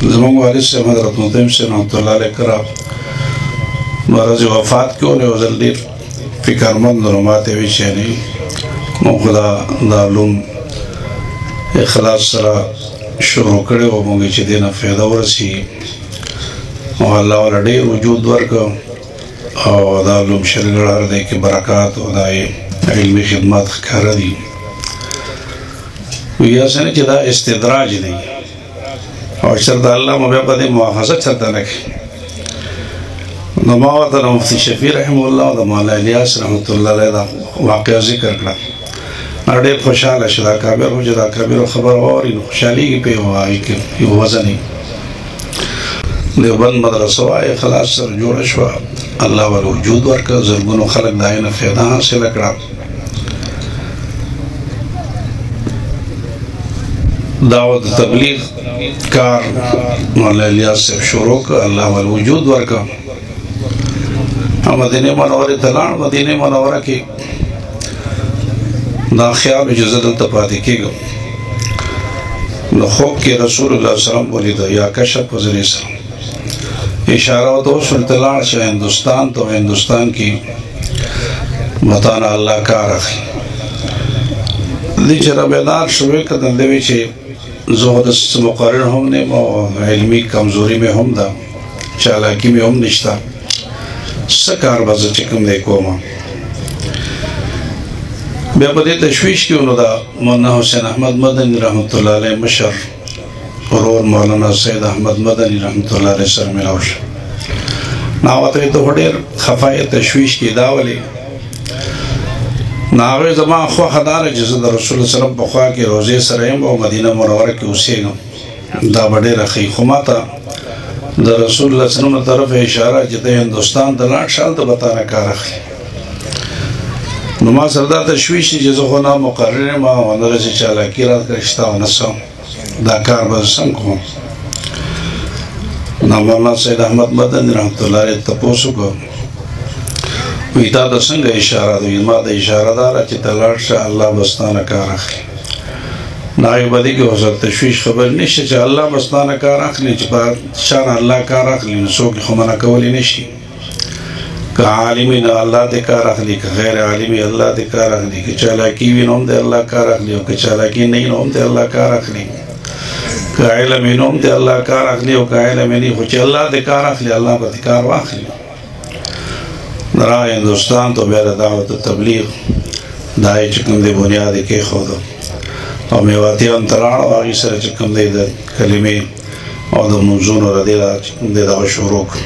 زمانگ والد سے حضرت مدیم سے رحمت اللہ علیہ کرا مرض وفات کیوں نے وزل دیر فکرمند نماتے بھی چینی مو خدا دالوم اخلاص سرا شروع کرے و مونگی چی دینا فیدہ ورسی و اللہ والا دیر وجود ورکا او دالوم شرگڑار دے کی برکات و دائی علمی خدمات خکار دی ویا سنے چی دا استدراج دی اور شرط اللہ مبیقہ دی مواخذت چرتا نکی نماوطا مفتی شفیع رحمہ اللہ و دا مولا الیاس رحمت اللہ علیہ دا واقعہ ذکر کرا نردیر خوشحال اشدا کابر ہو جدا کابر خبر اور ان خوشحالی کی پہ ہوا آئی کہ یہ وزنی دیوبند مدرسہ آئے خلاص سر جوڑ شوا اللہ والوجود ورکا زرگون و خلق دائن فیدہ حاصل کرا دعوت تبلیغ کار مولا الیاس سے شروع کا اللہ والوجود ورکا مدینہ منوری تلان مدینہ منورہ کی دا خیال جزد التپاتی کی گو نخوک کی رسول اللہ علیہ وسلم بولی دا یا کشف وزر اسلام اشارہ تو سلطلان سے ہندوستان تو ہندوستان کی مطانا اللہ کا رکھی دی چرا بیدار شوئے کدن دوی چھے زہد مقرر ہم نے علمی کمزوری میں ہم دا چالاکی میں ہم نشتا سکار بازا چکم دیکھو ماں بیا پا دی تشویش کیونو دا مولانا حسین احمد مدنی رحمت اللہ علیہ مشر اور مولانا سید احمد مدنی رحمت اللہ علیہ سر ملاوش ناواتوی تو خودیر خفای تشویش کی داولی ناوی زمان خواہ خدار جزد رسول اللہ سلام بخواہ کی روزی سرائم و مدینہ منورہ کی اسی گم دا بڑے رخی خماتا دا رسول اللہ سلام طرف اشارہ جتے ہندوستان دلان شال دا بتانا کا رخی نما سردار تشویشی جزو خونا مقرر ما وندرسی چالاکی رات کرشتا و نسا دا کار بزسن کو مولانا سید احمد مدنی رحمت اللہ علیہ تپوسو کو ویتا دا سنگ اشارہ دا ما دا اشارہ دارا چی تلار شا اللہ بستانا کار اخلی نائی بدی کی حضرت تشویش خبر نشی چی اللہ بستانا کار اخلی چی پا شان اللہ کار اخلی نسو کی خمانا کولی نشی کہ عالمی نا اللہ دے کار اخلی کہ غیر عالمی اللہ دے کار اخلی کہ چالاکی بھی نوم دے اللہ کار اخلی کہ چالاکی نہیں نوم دے اللہ کار اخلی کہ علمی نوم دے اللہ کار اخلی کہ علمی نہیں خوچی اللہ دے کار اخلی اللہ با دے کار واخلی نرا ہندوستان تو بیر دعوت تبلیغ دائی چکم دے بنیادی کے خودو اور میواتی انتران و آگی سر چکم دے کلمی اور دا منزون و ردیدہ چکم دے دا شروک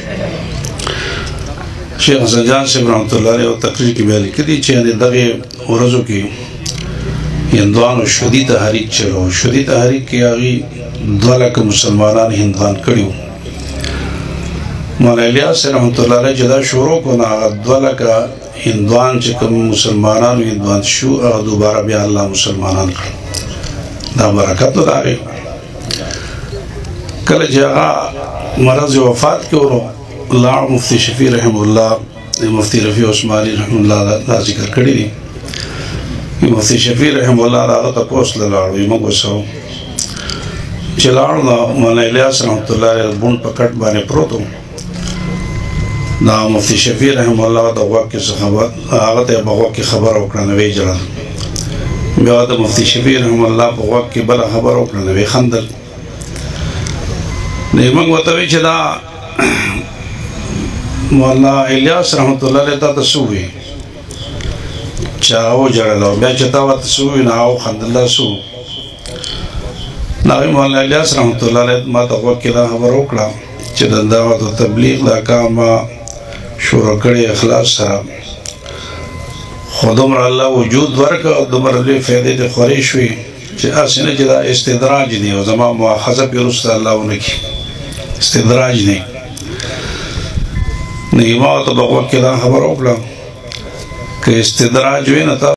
شیخ حسن جان سے رحمت اللہ علیہ و تقریر کی بیالی کدی چیندے دغی ورزو کی ہندوان و شدی تحریک چلو شدی تحریک کی آگی دولک مسلمانان ہندوان کڑیو مولانا الیاس سے رحمت اللہ علیہ جدا شروع کو نا دولک ہندوان چکم مسلمانان ہندوان شو دوبارہ بیا اللہ مسلمانان دا برکت دا آگئی کل جاگا مرض وفات کیوں رو اللہ مفتی شفیع رحمہ اللہ مفتی رفیع عثمانی رحمہ اللہ دا ذکر کری دی مفتی شفیع رحمہ اللہ دا تپوس للاڑو ایمانگو سو چلاڑو دا مولانا الیاس رحمت اللہ علیہ بون پکٹ بانے پروتو دا مفتی شفیع رحمہ اللہ دا وقت کی خبر آغت بغوق کی خبر اکرانوی جلال بیاد دا مفتی شفیع رحمہ اللہ بغوق کی بلا خبر اکرانوی خندل ایمانگو تاوی چھ دا مولانا الیاس رحمت اللہ علیہ تا تسووی چاہو جڑلو بیا چتاوا تسووی ناو خندلہ سو ناوی مولانا الیاس رحمت اللہ علیہ ما تقوکی دا خبر اکڑا چدن دعوت و تبلیغ دا کاما شروع کڑی اخلاص سرا خودمر اللہ وجود ورکا دمر علی فیدے دے خوریشوی چی آسینے جدا استدراج دی و زمان مواخذہ پی رسول اللہ انکی استدراج دی نیمہ تو بقوت کی دا خبر اکلا کہ استدراج ہوئی نا تا